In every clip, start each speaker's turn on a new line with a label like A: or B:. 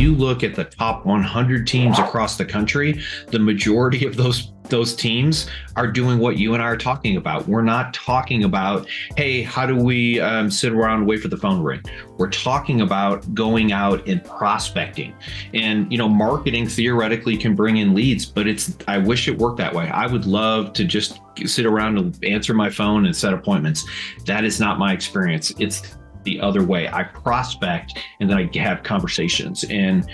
A: you look at the top 100 teams across the country, the majority of those teams are doing what you and I are talking about. We're not talking about, hey, how do we sit around and wait for the phone to ring? We're talking about going out and prospecting. And, marketing theoretically can bring in leads, but I wish it worked that way. I would love to just sit around and answer my phone and set appointments. That is not my experience. It's the other way. I prospect and then I have conversations. And,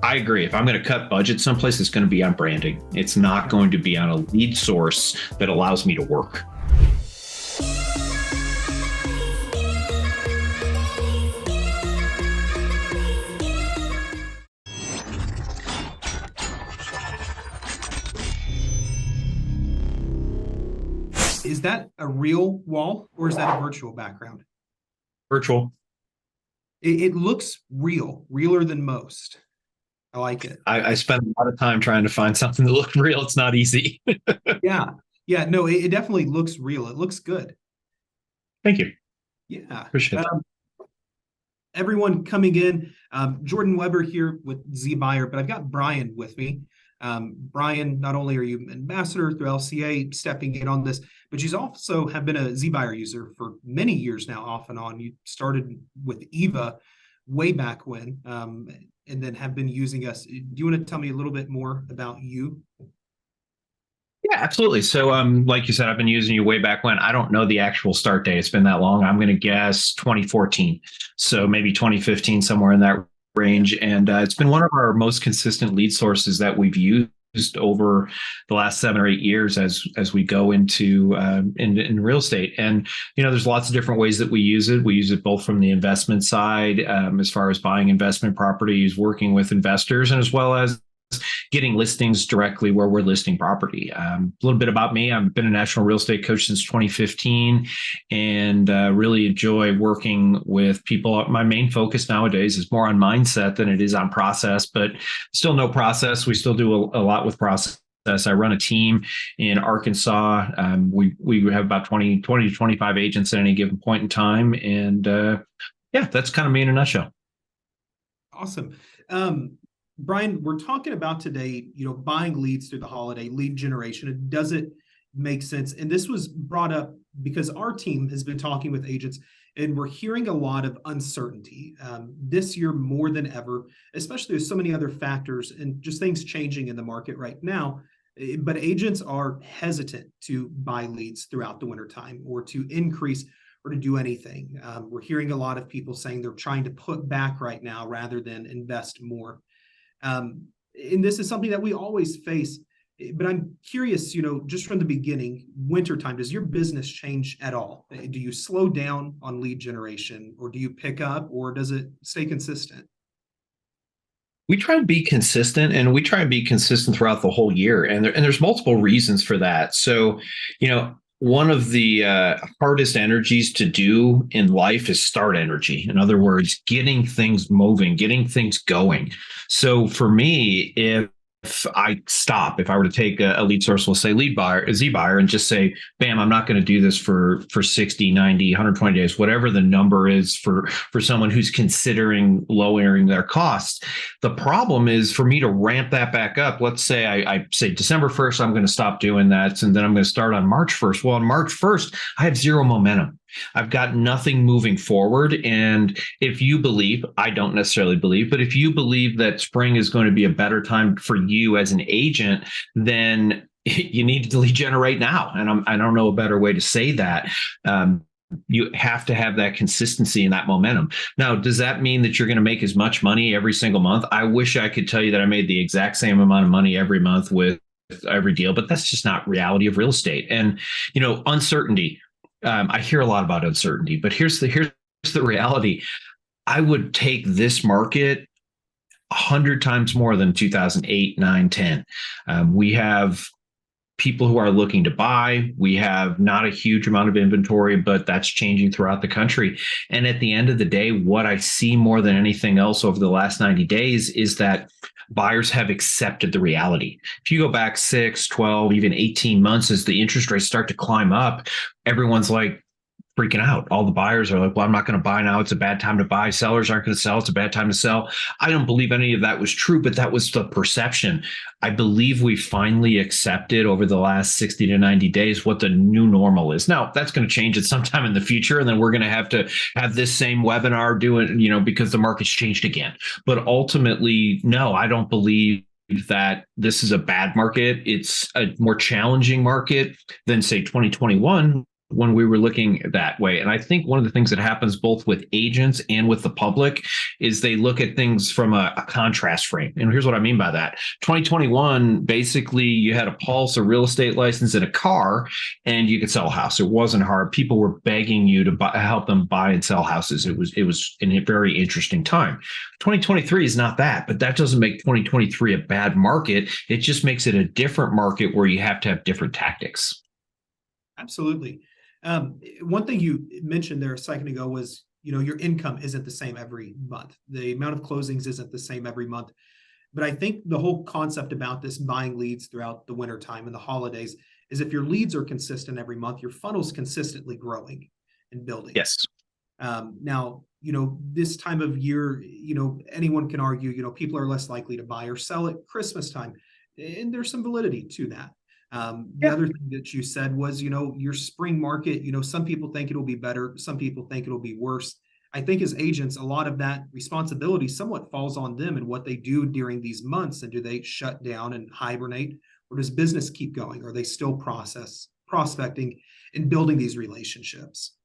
A: I agree. If I'm going to cut budget someplace, it's going to be on branding. It's not going to be on a lead source that allows me to work.
B: Is that a real wall or is that a virtual background?
A: Virtual.
B: It looks realer than most. I like it.
A: I spent a lot of time trying to find something that looked real. It's not easy.
B: Yeah. No, it definitely looks real. It looks good.
A: Thank you.
B: Yeah.
A: Appreciate it.
B: Everyone coming in, Jordan Weber here with zBuyer, but I've got Brian with me. Brian, not only are you ambassador through LCA stepping in on this, but you also have been a zBuyer user for many years now, off and on. You started with Eva way back when, and then have been using us. Do you want to tell me a little bit more about you?
A: Yeah, absolutely. So, like you said, I've been using you way back when. I don't know the actual start date. It's been that long. I'm going to guess 2014. So maybe 2015, somewhere in that range. And it's been one of our most consistent lead sources that we've used over the last 7 or 8 years as we go into in real estate. And there's lots of different ways that we use it. We use it both from the investment side, as far as buying investment properties, working with investors, and as well as getting listings directly where we're listing property. A little bit about me. I've been a national real estate coach since 2015 and really enjoy working with people. My main focus nowadays is more on mindset than it is on process, but still no process. We still do a lot with process. I run a team in Arkansas. We have about 20 to 25 agents at any given point in time. And that's kind of me in a nutshell.
B: Awesome. Brian, we're talking about today, buying leads through the holiday, lead generation. Does it make sense? And this was brought up because our team has been talking with agents and we're hearing a lot of uncertainty this year more than ever, especially with so many other factors and just things changing in the market right now. But agents are hesitant to buy leads throughout the wintertime or to increase or to do anything. We're hearing a lot of people saying they're trying to put back right now rather than invest more. And this is something that we always face, but I'm curious, just from the beginning, wintertime, does your business change at all? Do you slow down on lead generation or do you pick up or does it stay consistent?
A: We try and be consistent, and we try and be consistent throughout the whole year. And there's multiple reasons for that. So, one of the hardest energies to do in life is start energy. In other words, getting things moving, getting things going. So for me, if I were to take a lead source, we'll say zBuyer, and just say, bam, I'm not going to do this for 60, 90, 120 days, whatever the number is for someone who's considering lowering their costs. The problem is for me to ramp that back up. Let's say I say December 1st, I'm going to stop doing that. And then I'm going to start on March 1st. Well, on March 1st, I have zero momentum. I've got nothing moving forward. And if you believe, I don't necessarily believe, but if you believe that spring is going to be a better time for you as an agent, then you need to lead generate now. And I don't know a better way to say that. You have to have that consistency and that momentum. Now, does that mean that you're going to make as much money every single month? I wish I could tell you that I made the exact same amount of money every month with every deal, but that's just not reality of real estate. And, uncertainty. I hear a lot about uncertainty, but here's the reality. I would take this market 100 times more than 2008, 9, 10. We have people who are looking to buy. We have not a huge amount of inventory, but that's changing throughout the country. And at the end of the day, what I see more than anything else over the last 90 days is that buyers have accepted the reality. If you go back 6, 12, even 18 months, as the interest rates start to climb up, everyone's like, freaking out. All the buyers are like, well, I'm not going to buy now. It's a bad time to buy. Sellers aren't going to sell. It's a bad time to sell. I don't believe any of that was true, but that was the perception. I believe we finally accepted over the last 60 to 90 days what the new normal is. Now, that's going to change at some time in the future. And then we're going to have this same webinar doing, because the market's changed again. But ultimately, no, I don't believe that this is a bad market. It's a more challenging market than, say, 2021 when we were looking that way. And I think one of the things that happens both with agents and with the public is they look at things from a contrast frame. And here's what I mean by that. 2021, basically, you had a pulse, a real estate license, and a car, and you could sell a house. It wasn't hard. People were begging you to help them buy and sell houses. It was a very interesting time. 2023 is not that, but that doesn't make 2023 a bad market. It just makes it a different market where you have to have different tactics.
B: Absolutely. One thing you mentioned there a second ago was, your income isn't the same every month. The amount of closings isn't the same every month. But I think the whole concept about this buying leads throughout the winter time and the holidays is if your leads are consistent every month, your funnel's consistently growing and building.
A: Yes.
B: Now, this time of year, anyone can argue, people are less likely to buy or sell at Christmas time. And there's some validity to that. The other thing that you said was, your spring market, some people think it'll be better. Some people think it'll be worse. I think as agents, a lot of that responsibility somewhat falls on them and what they do during these months. And do they shut down and hibernate, or does business keep going? Are they still prospecting and building these relationships?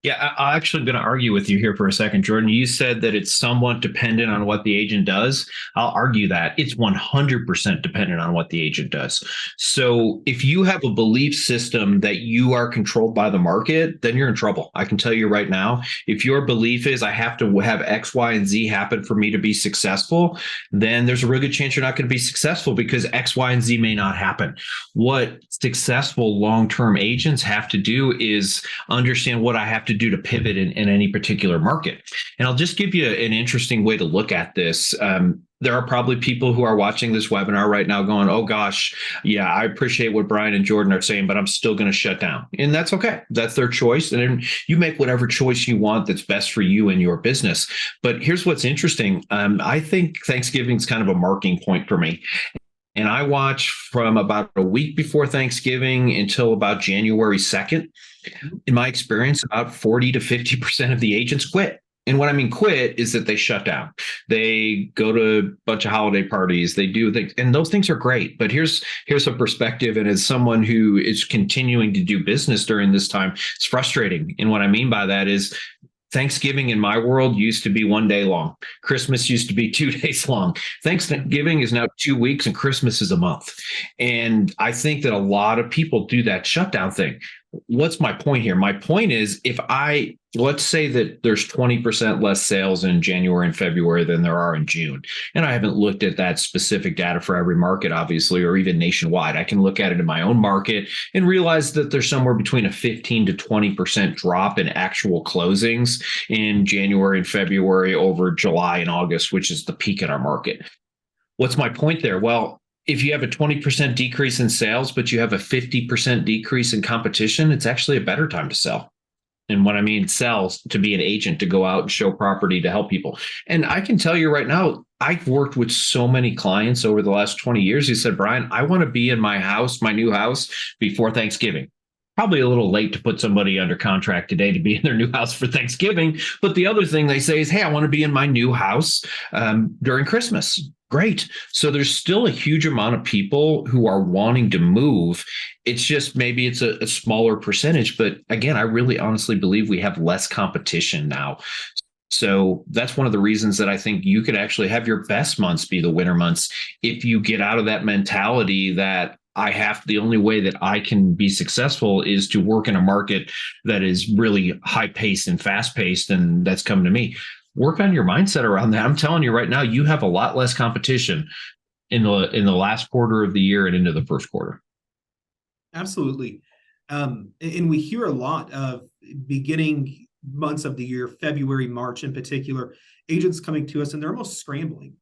A: Yeah, I'm actually going to argue with you here for a second, Jordan. You said that it's somewhat dependent on what the agent does. I'll argue that it's 100% dependent on what the agent does. So if you have a belief system that you are controlled by the market, then you're in trouble. I can tell you right now, if your belief is I have to have X, Y, and Z happen for me to be successful, then there's a really good chance you're not going to be successful because X, Y, and Z may not happen. What successful long-term agents have to do is understand what I have to do to pivot in any particular market. And I'll just give you an interesting way to look at this. There are probably people who are watching this webinar right now going, oh gosh, yeah, I appreciate what Brian and Jordan are saying, but I'm still going to shut down. And that's okay. That's their choice. And you make whatever choice you want that's best for you and your business. But here's what's interesting. I think Thanksgiving is kind of a marking point for me. And I watch from about a week before Thanksgiving until about January 2nd. In my experience, about 40 to 50% of the agents quit. And what I mean quit is that they shut down. They go to a bunch of holiday parties. They do things, and those things are great. But here's a perspective. And as someone who is continuing to do business during this time, it's frustrating. And what I mean by that is Thanksgiving in my world used to be 1 day long. Christmas used to be 2 days long. Thanksgiving is now 2 weeks and Christmas is a month. And I think that a lot of people do that shutdown thing. What's my point here? My point is let's say that there's 20% less sales in January and February than there are in June. And I haven't looked at that specific data for every market, obviously, or even nationwide. I can look at it in my own market and realize that there's somewhere between a 15 to 20% drop in actual closings in January and February over July and August, which is the peak in our market. What's my point there? Well, if you have a 20% decrease in sales, but you have a 50% decrease in competition, it's actually a better time to sell. And what I mean sells, to be an agent, to go out and show property, to help people. And I can tell you right now, I've worked with so many clients over the last 20 years who said, Brian, I want to be in my house, my new house, before Thanksgiving. Probably a little late to put somebody under contract today to be in their new house for Thanksgiving. But the other thing they say is, hey, I want to be in my new house during Christmas. Great. So there's still a huge amount of people who are wanting to move. It's just maybe it's a smaller percentage. But again, I really honestly believe we have less competition now. So that's one of the reasons that I think you could actually have your best months be the winter months if you get out of that mentality that the only way that I can be successful is to work in a market that is really high paced and fast paced, and that's coming to me. Work on your mindset around that. I'm telling you right now, you have a lot less competition in the last quarter of the year and into the first quarter.
B: Absolutely. And we hear a lot of beginning months of the year, February, March in particular, agents coming to us and they're almost scrambling.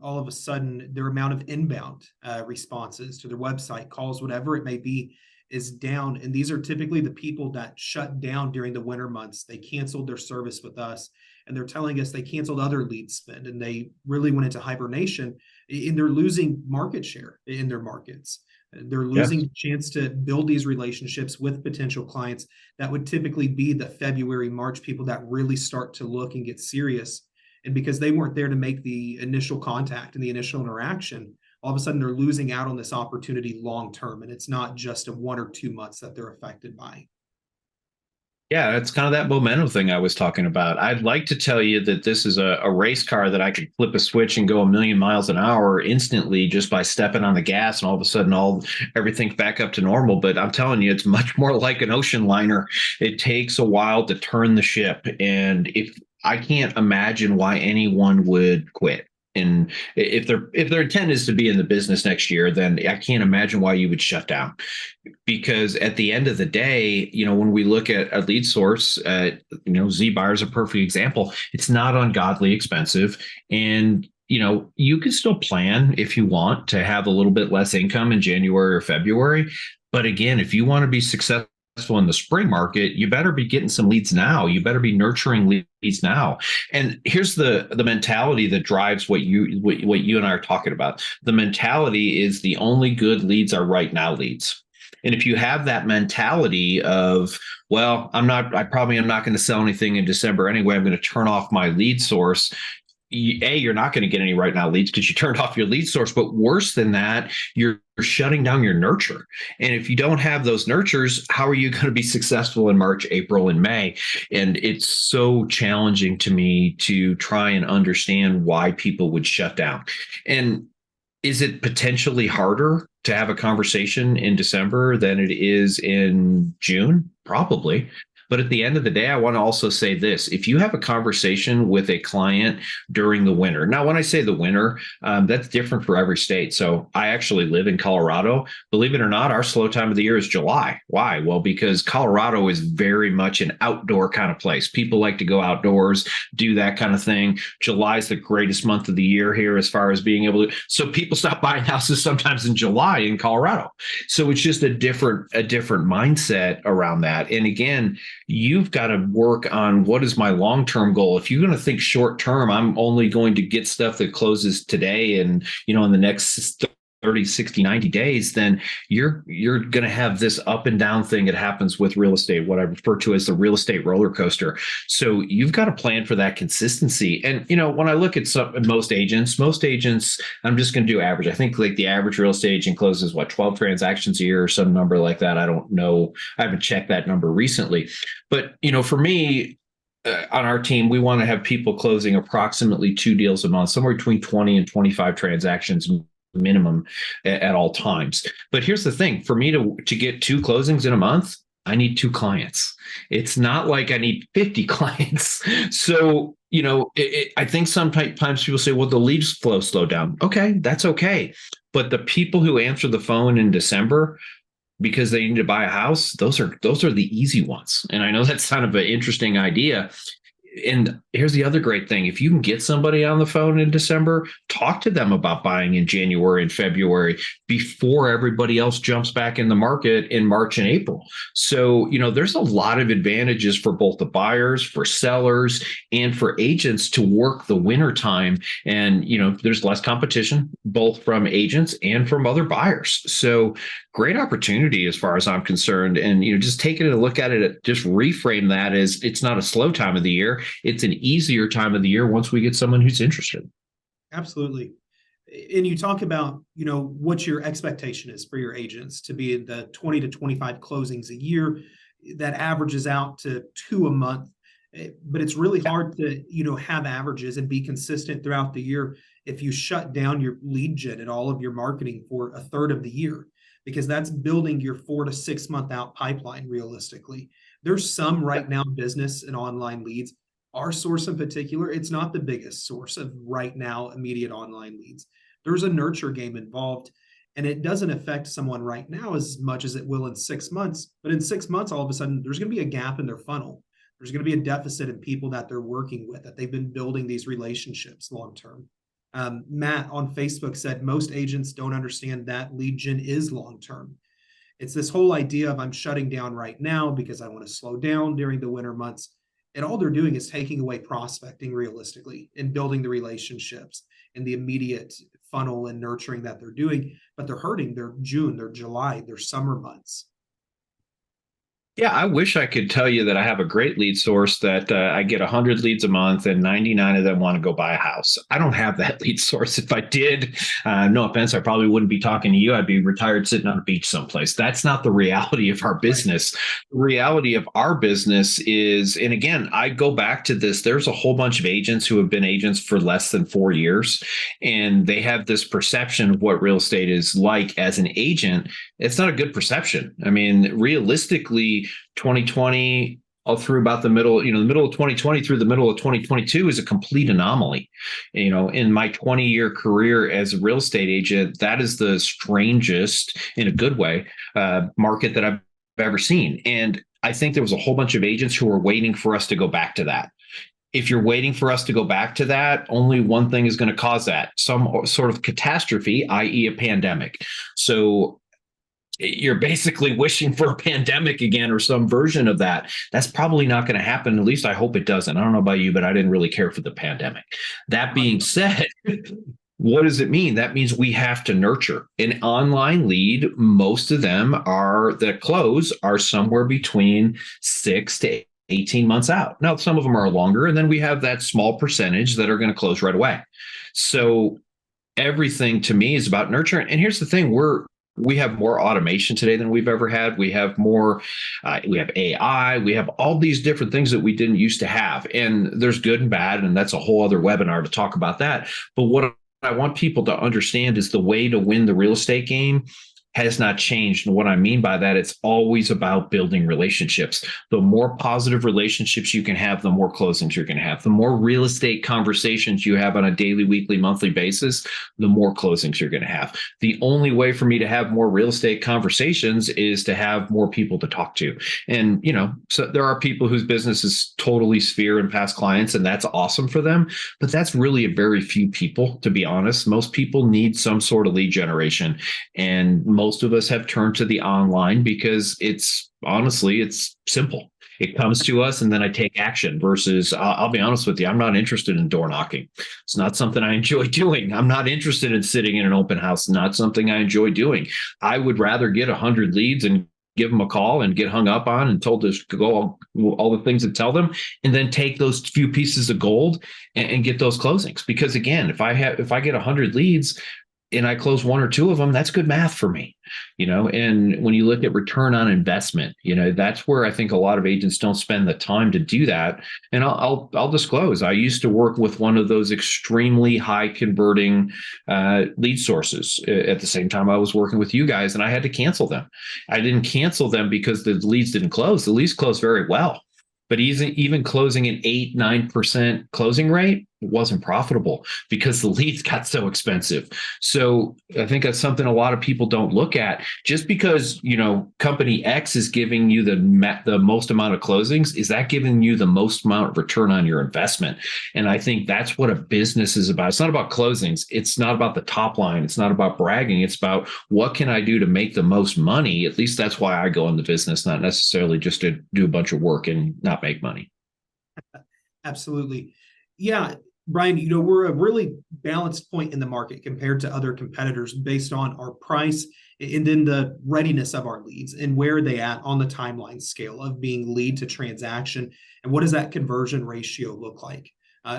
B: All of a sudden, their amount of inbound responses to their website, calls, whatever it may be, is down. And these are typically the people that shut down during the winter months. They canceled their service with us, and they're telling us they canceled other lead spend, and they really went into hibernation, and they're losing market share in their markets. They're losing
A: Yes.
B: the chance to build these relationships with potential clients that would typically be the February, March people that really start to look and get serious. And because they weren't there to make the initial contact and the initial interaction, all of a sudden they're losing out on this opportunity long term. And it's not just a 1 or 2 months that they're affected by.
A: Yeah, that's kind of that momentum thing I was talking about. I'd like to tell you that this is a race car that I could flip a switch and go a million miles an hour instantly just by stepping on the gas, and all of a sudden everything's back up to normal. But I'm telling you, it's much more like an ocean liner. It takes a while to turn the ship. And if I can't imagine why anyone would quit. And if their intent is to be in the business next year, then I can't imagine why you would shut down. Because at the end of the day, when we look at a lead source, zBuyer is a perfect example. It's not ungodly expensive, and you can still plan if you want to have a little bit less income in January or February. But again, if you want to be successful in the spring market, you better be getting some leads now. You better be nurturing leads now. And here's the mentality that drives what you and I are talking about. The mentality is the only good leads are right now leads. And if you have that mentality of, well, I probably am not going to sell anything in December anyway, I'm going to turn off my lead source. You're not going to get any right now leads because you turned off your lead source. But worse than that, you're shutting down your nurture. And if you don't have those nurtures, how are you going to be successful in March, April, and May? And it's so challenging to me to try and understand why people would shut down. And is it potentially harder to have a conversation in December than it is in June? Probably. But at the end of the day, I want to also say this. If you have a conversation with a client during the winter, now, when I say the winter, that's different for every state. So I actually live in Colorado. Believe it or not, our slow time of the year is July. Why? Well, because Colorado is very much an outdoor kind of place. People like to go outdoors, do that kind of thing. July is the greatest month of the year here as far as being able to. So people stop buying houses sometimes in July in Colorado. So it's just a different mindset around that. And again, you've got to work on what is my long-term goal. If you're going to think short-term, I'm only going to get stuff that closes today and, in the next 30, 60, 90 days, then you're going to have this up and down thing that happens with real estate, what I refer to as the real estate roller coaster. So you've got to plan for that consistency. And, when I look at most agents, I'm just going to do average. I think like the average real estate agent closes 12 transactions a year or some number like that. I don't know. I haven't checked that number recently. But, for me, on our team, we want to have people closing approximately 2 deals a month, somewhere between 20 and 25 transactions minimum at all times. But here's the thing, for me to get 2 closings in a month, I need 2 clients. It's not like I need 50 clients. So, I think sometimes people say, well, the leads flow slowed down. Okay, that's okay. But the people who answer the phone in December because they need to buy a house, those are the easy ones. And I know that's kind of an interesting idea. And here's the other great thing. If you can get somebody on the phone in December, talk to them about buying in January and February before everybody else jumps back in the market in March and April. So, there's a lot of advantages for both the buyers, for sellers, and for agents to work the winter time. And, there's less competition, both from agents and from other buyers. So great opportunity as far as I'm concerned. And, just taking a look at it, just reframe that as it's not a slow time of the year. It's an easier time of the year once we get someone who's interested.
B: Absolutely. And you talk about, what your expectation is for your agents to be in the 20 to 25 closings a year. That averages out to 2 a month. But it's really hard to, have averages and be consistent throughout the year if you shut down your lead gen and all of your marketing for a third of the year, because that's building your 4 to 6 month out pipeline realistically. There's some right now business and online leads. Our source in particular, it's not the biggest source of right now immediate online leads. There's a nurture game involved, and it doesn't affect someone right now as much as it will in 6 months. But in 6 months, all of a sudden, there's going to be a gap in their funnel. There's going to be a deficit in people that they're working with, that they've been building these relationships long term. Matt on Facebook said most agents don't understand that lead gen is long term. It's this whole idea of I'm shutting down right now because I want to slow down during the winter months. And all they're doing is taking away prospecting realistically and building the relationships and the immediate funnel and nurturing that they're doing, but they're hurting their June, their July, their summer months.
A: Yeah, I wish I could tell you that I have a great lead source that I get 100 leads a month and 99 of them want to go buy a house. I don't have that lead source. If I did, no offense, I probably wouldn't be talking to you. I'd be retired sitting on a beach someplace. That's not the reality of our business. The reality of our business is, and again, I go back to this, there's a whole bunch of agents who have been agents for less than 4 years, and they have this perception of what real estate is like as an agent. It's not a good perception. I mean, realistically, 2020 all through about the middle, the middle of 2020 through the middle of 2022 is a complete anomaly. In my 20-year career as a real estate agent, that is the strangest, in a good way, market that I've ever seen. And I think there was a whole bunch of agents who were waiting for us to go back to that. If you're waiting for us to go back to that, only one thing is going to cause that: some sort of catastrophe, i.e. a pandemic. So you're basically wishing for a pandemic again or some version of that. That's probably not going to happen. At least I hope it doesn't. I don't know about you, but I didn't really care for the pandemic. That being said, what does it mean? That means we have to nurture an online lead. Most of them that close are somewhere between 6 to 18 months out. Now, some of them are longer, and then we have that small percentage that are going to close right away. So everything to me is about nurturing. And here's the thing: we have more automation today than we've ever had. We have more, we have AI, we have all these different things that we didn't used to have. And there's good and bad, and that's a whole other webinar to talk about that. But what I want people to understand is the way to win the real estate game has not changed. And what I mean by that, it's always about building relationships. The more positive relationships you can have, the more closings you're going to have. The more real estate conversations you have on a daily, weekly, monthly basis, the more closings you're going to have. The only way for me to have more real estate conversations is to have more people to talk to. And, so there are people whose business is totally sphere and past clients, and that's awesome for them. But that's really a very few people, to be honest. Most people need some sort of lead generation. And most of us have turned to the online because it's simple. It comes to us and then I take action versus I'll be honest with you, I'm not interested in door knocking. It's not something I enjoy doing. I'm not interested in sitting in an open house. Not something I enjoy doing. I would rather get 100 leads and give them a call and get hung up on and told to go all the things that tell them, and then take those few pieces of gold and get those closings. Because again, if I get 100 leads and I close one or two of them, that's good math for me, and when you look at return on investment, that's where I think a lot of agents don't spend the time to do that. And I'll disclose, I used to work with one of those extremely high converting lead sources at the same time I was working with you guys, and I had to cancel them. I didn't cancel them because the leads didn't close. The leads closed very well. But even closing an 8-9% closing rate wasn't profitable because the leads got so expensive. So I think that's something a lot of people don't look at. Just because, company X is giving you the most amount of closings, is that giving you the most amount of return on your investment? And I think that's what a business is about. It's not about closings. It's not about the top line. It's not about bragging. It's about what can I do to make the most money? At least that's why I go in the business, not necessarily just to do a bunch of work and not make money.
B: Absolutely. Yeah. Brian, we're a really balanced point in the market compared to other competitors based on our price and then the readiness of our leads and where are they at on the timeline scale of being lead to transaction, and what does that conversion ratio look like?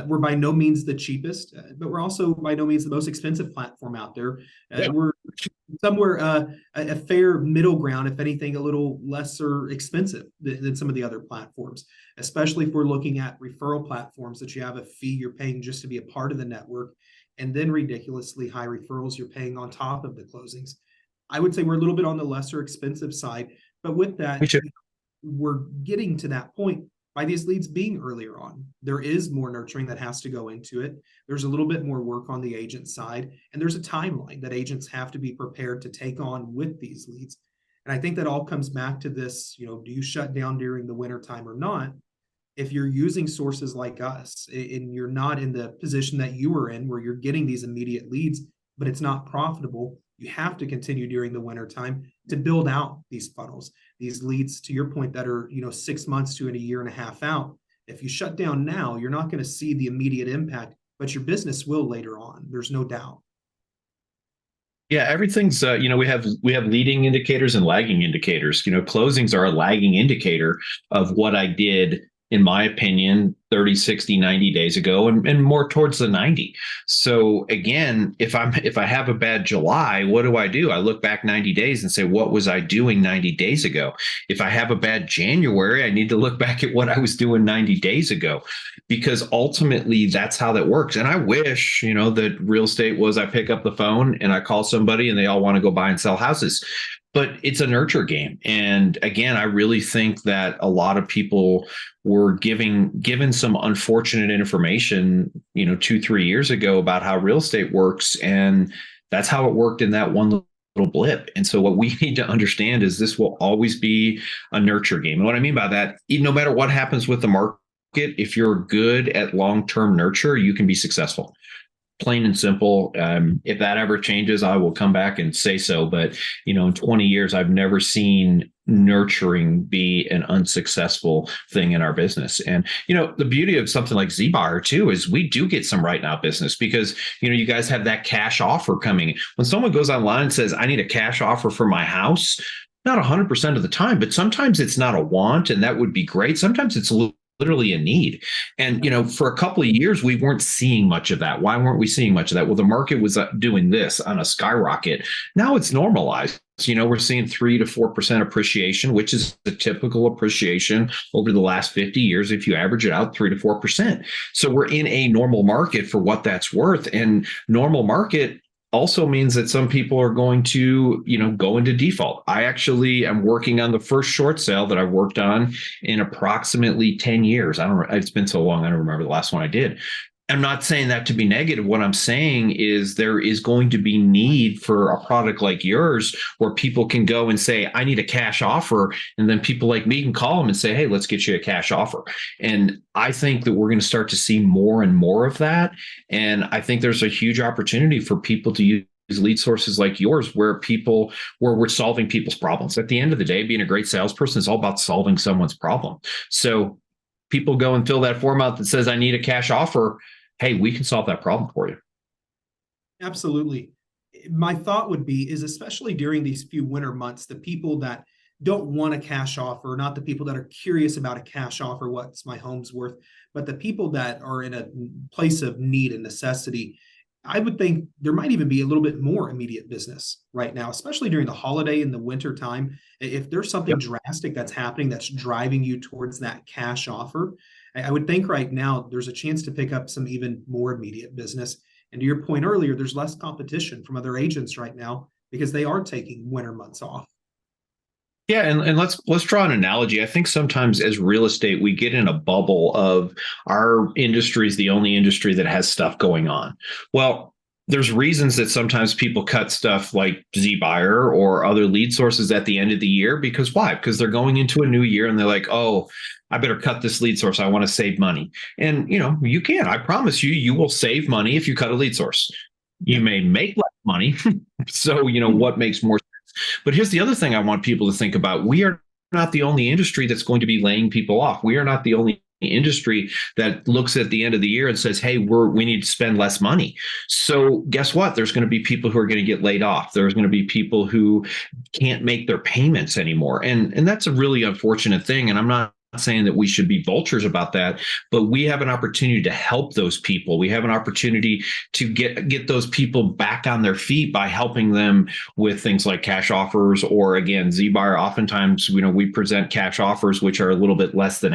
B: We're by no means the cheapest, but we're also by no means the most expensive platform out there. We're somewhere a fair middle ground, if anything, a little lesser expensive than some of the other platforms, especially if we're looking at referral platforms that you have a fee you're paying just to be a part of the network, and then ridiculously high referrals you're paying on top of the closings. I would say we're a little bit on the lesser expensive side, but with that, we're getting to that point by these leads being earlier on. There is more nurturing that has to go into it. There's a little bit more work on the agent side, and there's a timeline that agents have to be prepared to take on with these leads. And I think that all comes back to this, do you shut down during the winter time or not? If you're using sources like us and you're not in the position that you were in where you're getting these immediate leads, but it's not profitable, You have to continue during the winter time to build out these funnels, these leads, to your point, that are, 6 months to a year and a half out. If you shut down now, you're not going to see the immediate impact, but your business will later on. There's no doubt.
A: Yeah, everything's we have leading indicators and lagging indicators. Closings are a lagging indicator of what I did, in my opinion, 30, 60, 90 days ago, and more towards the 90. So again, if I have a bad July, what do? I look back 90 days and say, what was I doing 90 days ago? If I have a bad January, I need to look back at what I was doing 90 days ago, because ultimately that's how that works. And I wish, that real estate was, I pick up the phone and I call somebody and they all want to go buy and sell houses. But it's a nurture game. And again, I really think that a lot of people were given some unfortunate information, 2-3 years ago about how real estate works. And that's how it worked in that one little blip. And so what we need to understand is this will always be a nurture game. And what I mean by that, no matter what happens with the market, if you're good at long-term nurture, you can be successful. Plain and simple. If that ever changes, I will come back and say so. But, in 20 years, I've never seen nurturing be an unsuccessful thing in our business. And, the beauty of something like zBuyer too, is we do get some right now business because, you guys have that cash offer coming. When someone goes online and says, I need a cash offer for my house, not 100% of the time, but sometimes it's not a want, and that would be great. Sometimes it's literally a need. And, for a couple of years, we weren't seeing much of that. Why weren't we seeing much of that? Well, the market was doing this on a skyrocket. Now it's normalized. We're seeing 3 to 4% appreciation, which is the typical appreciation over the last 50 years. If you average it out, 3 to 4%. So we're in a normal market for what that's worth. And normal market also means that some people are going to, go into default. I actually am working on the first short sale that I've worked on in approximately 10 years. It's been so long, I don't remember the last one I did. I'm not saying that to be negative. What I'm saying is there is going to be need for a product like yours where people can go and say, I need a cash offer. And then people like me can call them and say, hey, let's get you a cash offer. And I think that we're going to start to see more and more of that. And I think there's a huge opportunity for people to use lead sources like yours where we're solving people's problems. At the end of the day, being a great salesperson is all about solving someone's problem. So people go and fill that form out that says, I need a cash offer. Hey, we can solve that problem for you.
B: Absolutely. My thought would be is, especially during these few winter months, the people that don't want a cash offer, not the people that are curious about a cash offer, what's my home's worth, but the people that are in a place of need and necessity, I would think there might even be a little bit more immediate business right now, especially during the holiday and the winter time. If there's something drastic that's happening that's driving you towards that cash offer, I would think right now there's a chance to pick up some even more immediate business. And to your point earlier, there's less competition from other agents right now because they are taking winter months off.
A: Yeah, and let's draw an analogy. I think sometimes as real estate, we get in a bubble of our industry is the only industry that has stuff going on. Well, there's reasons that sometimes people cut stuff like zBuyer or other lead sources at the end of the year. Because why? Because they're going into a new year and they're like, oh, I better cut this lead source. I want to save money. And, you can. I promise you will save money if you cut a lead source. You may make less money. So, what makes more sense? But here's the other thing I want people to think about. We are not the only industry that's going to be laying people off. We are not the only industry that looks at the end of the year and says, hey, we need to spend less money. So guess what? There's going to be people who are going to get laid off. There's going to be people who can't make their payments anymore. And that's a really unfortunate thing. And I'm not saying that we should be vultures about that, but we have an opportunity to help those people. We have an opportunity to get those people back on their feet by helping them with things like cash offers, or again, zBuyer. Oftentimes, we present cash offers which are a little bit less than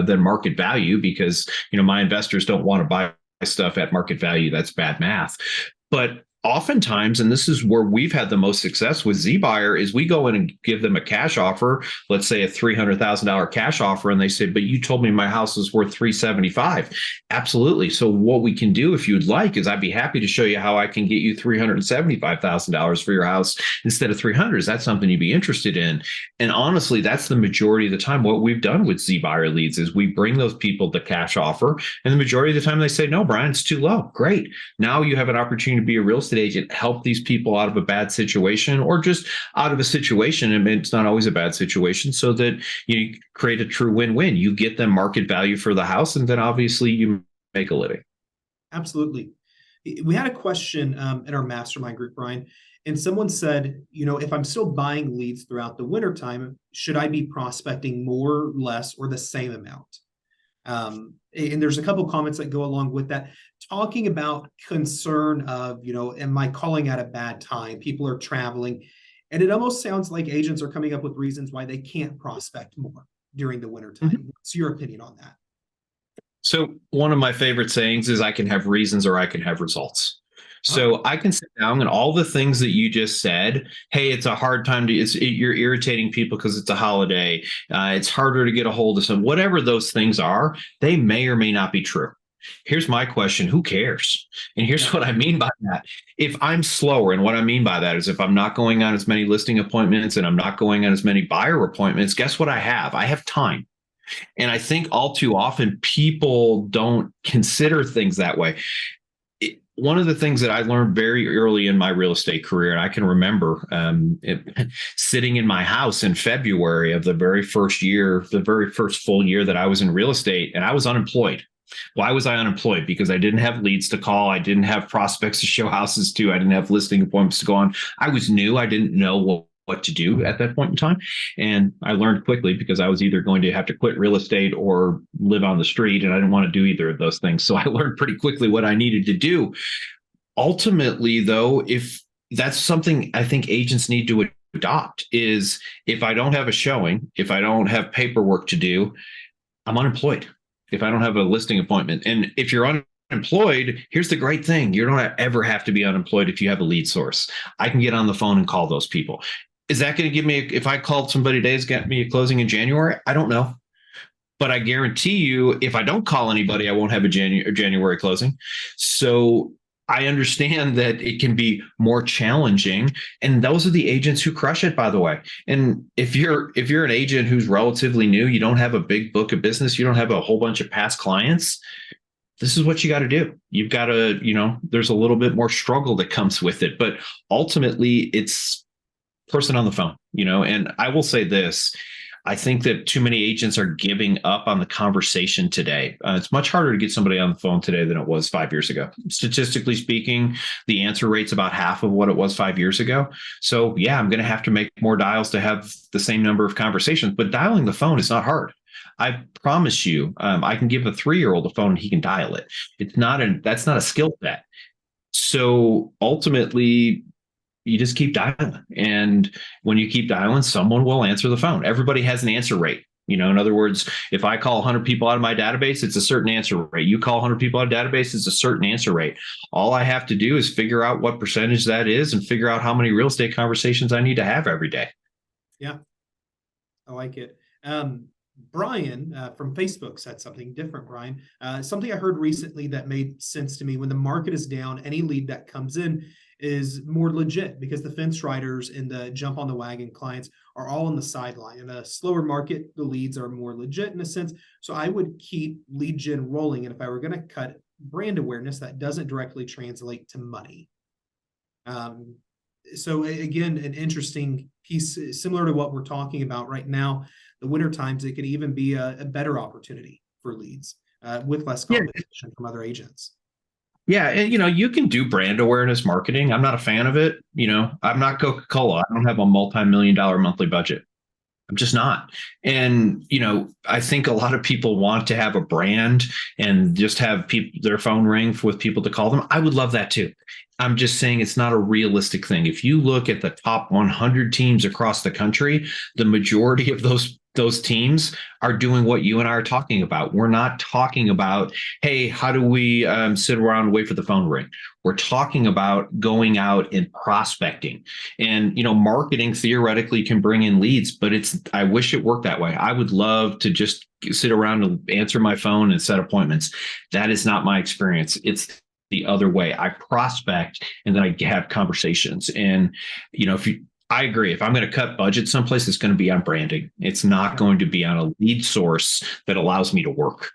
A: than market value because my investors don't want to buy stuff at market value. That's bad math. But oftentimes, and this is where we've had the most success with zBuyer, is we go in and give them a cash offer, let's say a $300,000 cash offer, and they say, but you told me my house is worth $375,000. Absolutely. So what we can do, if you'd like, is I'd be happy to show you how I can get you $375,000 for your house instead of $300,000. Is that something you'd be interested in? And honestly, that's the majority of the time what we've done with zBuyer leads is we bring those people the cash offer, and the majority of the time they say, no, Brian, it's too low. Great. Now you have an opportunity to be a real estate estate agent help these people out of a bad situation, or just out of a situation, and it's not always a bad situation, so that you create a true win-win. You get them market value for the house, and then obviously you make a living.
B: Absolutely. We had a question in our mastermind group, Brian, and someone said, if I'm still buying leads throughout the wintertime, should I be prospecting more, less, or the same amount? And there's a couple of comments that go along with that, talking about concern of, am I calling at a bad time? People are traveling. And it almost sounds like agents are coming up with reasons why they can't prospect more during the wintertime.
A: Mm-hmm.
B: What's your opinion on that?
A: So one of my favorite sayings is, I can have reasons or I can have results. So I can sit down and all the things that you just said. Hey, it's a hard time to. You're irritating people because it's a holiday. It's harder to get a hold of some. Whatever those things are, they may or may not be true. Here's my question: who cares? And here's what I mean by that. If I'm slower, and what I mean by that is, if I'm not going on as many listing appointments and I'm not going on as many buyer appointments, guess what I have? I have time. And I think all too often people don't consider things that way. One of the things that I learned very early in my real estate career, and I can remember sitting in my house in February of the very first year, the very first full year that I was in real estate, and I was unemployed. Why was I unemployed? Because I didn't have leads to call. I didn't have prospects to show houses to. I didn't have listing appointments to go on. I was new. I didn't know what to do at that point in time. And I learned quickly, because I was either going to have to quit real estate or live on the street, and I didn't want to do either of those things. So I learned pretty quickly what I needed to do. Ultimately, though, if that's something I think agents need to adopt, is if I don't have a showing, if I don't have paperwork to do, I'm unemployed. If I don't have a listing appointment. And if you're unemployed, here's the great thing: you don't ever have to be unemployed if you have a lead source. I can get on the phone and call those people. Is that going to give me, if I called somebody today, get me a closing in January? I don't know. But I guarantee you, if I don't call anybody, I won't have a January closing. So I understand that it can be more challenging. And those are the agents who crush it, by the way. And if you're an agent who's relatively new, you don't have a big book of business, you don't have a whole bunch of past clients, this is what you got to do. You've got to, there's a little bit more struggle that comes with it. But ultimately, it's person on the phone, and I will say this: I think that too many agents are giving up on the conversation today. It's much harder to get somebody on the phone today than it was 5 years ago. Statistically speaking, the answer rate's about half of what it was 5 years ago. So yeah, I'm going to have to make more dials to have the same number of conversations, but dialing the phone is not hard. I promise you, I can give a 3-year-old a phone and he can dial it. That's not a skill set. So ultimately, you just keep dialing. And when you keep dialing, someone will answer the phone. Everybody has an answer rate. In other words, if I call 100 people out of my database, it's a certain answer rate. You call 100 people out of database, it's a certain answer rate. All I have to do is figure out what percentage that is and figure out how many real estate conversations I need to have every day.
B: Yeah, I like it. Brian from Facebook said something different, Brian. Something I heard recently that made sense to me: when the market is down, any lead that comes in is more legit, because the fence riders and the jump on the wagon clients are all on the sideline. In a slower market, the leads are more legit in a sense. So I would keep lead gen rolling. And if I were going to cut brand awareness, that doesn't directly translate to money. So again, an interesting piece, similar to what we're talking about right now. The winter times, it could even be a better opportunity for leads with less competition from other agents.
A: Yeah, and you can do brand awareness marketing. I'm not a fan of it. I'm not Coca-Cola. I don't have a multi-million-dollar monthly budget. I'm just not. And I think a lot of people want to have a brand and just have their phone ring with people to call them. I would love that too. I'm just saying it's not a realistic thing. If you look at the top 100 teams across the country, the majority of those teams are doing what you and I are talking about. We're not talking about, hey, how do we sit around and wait for the phone to ring? We're talking about going out and prospecting. And, marketing theoretically can bring in leads, but I wish it worked that way. I would love to just sit around and answer my phone and set appointments. That is not my experience. It's the other way. I prospect and then I have conversations. And, I agree. If I'm going to cut budget someplace, it's going to be on branding. It's not going to be on a lead source that allows me to work.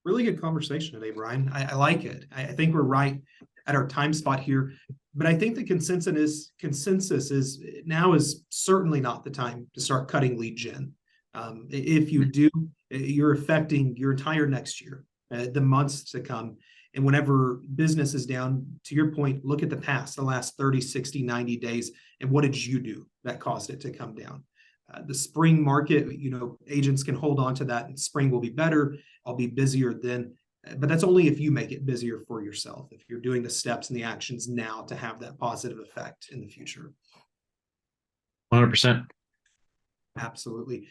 B: Really good conversation today, Brian. I like it. I think we're right at our time spot here, but I think the consensus is now is certainly not the time to start cutting lead gen. If you do, you're affecting your entire next year, the months to come. And whenever business is down, to your point, look at the past, the last 30, 60, 90 days, and what did you do that caused it to come down? The spring market, agents can hold on to that, and spring will be better. I'll be busier then. But that's only if you make it busier for yourself, if you're doing the steps and the actions now to have that positive effect in the future.
A: 100%.
B: Absolutely.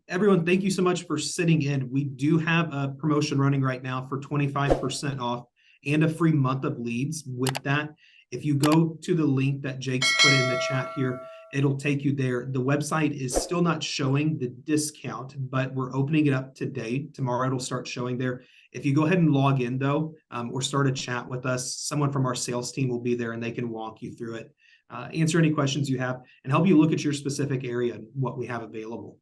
B: Everyone, thank you so much for sitting in. We do have a promotion running right now for 25% off and a free month of leads with that. If you go to the link that Jake's put in the chat here, it'll take you there. The website is still not showing the discount, but we're opening it up today. Tomorrow it'll start showing there. If you go ahead and log in though, or start a chat with us, someone from our sales team will be there and they can walk you through it. Answer any questions you have and help you look at your specific area and what we have available.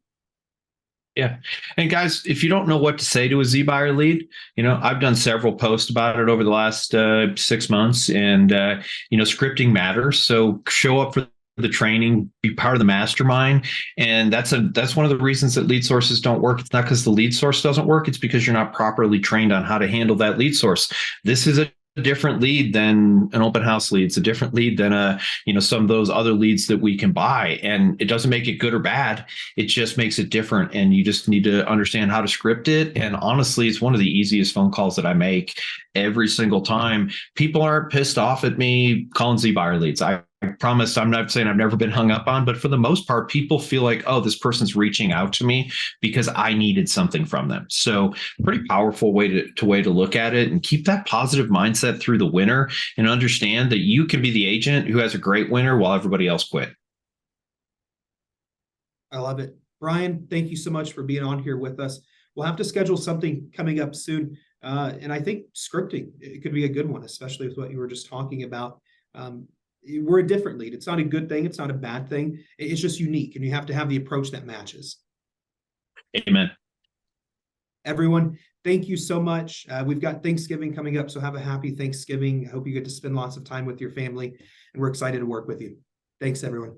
A: Yeah. And guys, if you don't know what to say to a zBuyer lead, I've done several posts about it over the last 6 months, and, scripting matters. So show up for the training, be part of the mastermind. And that's one of the reasons that lead sources don't work. It's not because the lead source doesn't work. It's because you're not properly trained on how to handle that lead source. This is a different lead than an open house lead. It's a different lead than some of those other leads that we can buy. And it doesn't make it good or bad. It just makes it different. And you just need to understand how to script it. And honestly, it's one of the easiest phone calls that I make every single time. People aren't pissed off at me calling zBuyer leads. I promise I'm not saying I've never been hung up on, but for the most part, people feel like, oh, this person's reaching out to me because I needed something from them. So pretty powerful way to look at it, and keep that positive mindset through the winter and understand that you can be the agent who has a great winter while everybody else quit.
B: I love it. Brian, thank you so much for being on here with us. We'll have to schedule something coming up soon. And I think scripting, it could be a good one, especially with what you were just talking about. We're a different lead. It's not a good thing. It's not a bad thing. It's just unique, and you have to have the approach that matches.
A: Amen.
B: Everyone, thank you so much. We've got Thanksgiving coming up, so have a happy Thanksgiving. I hope you get to spend lots of time with your family, and we're excited to work with you. Thanks, everyone.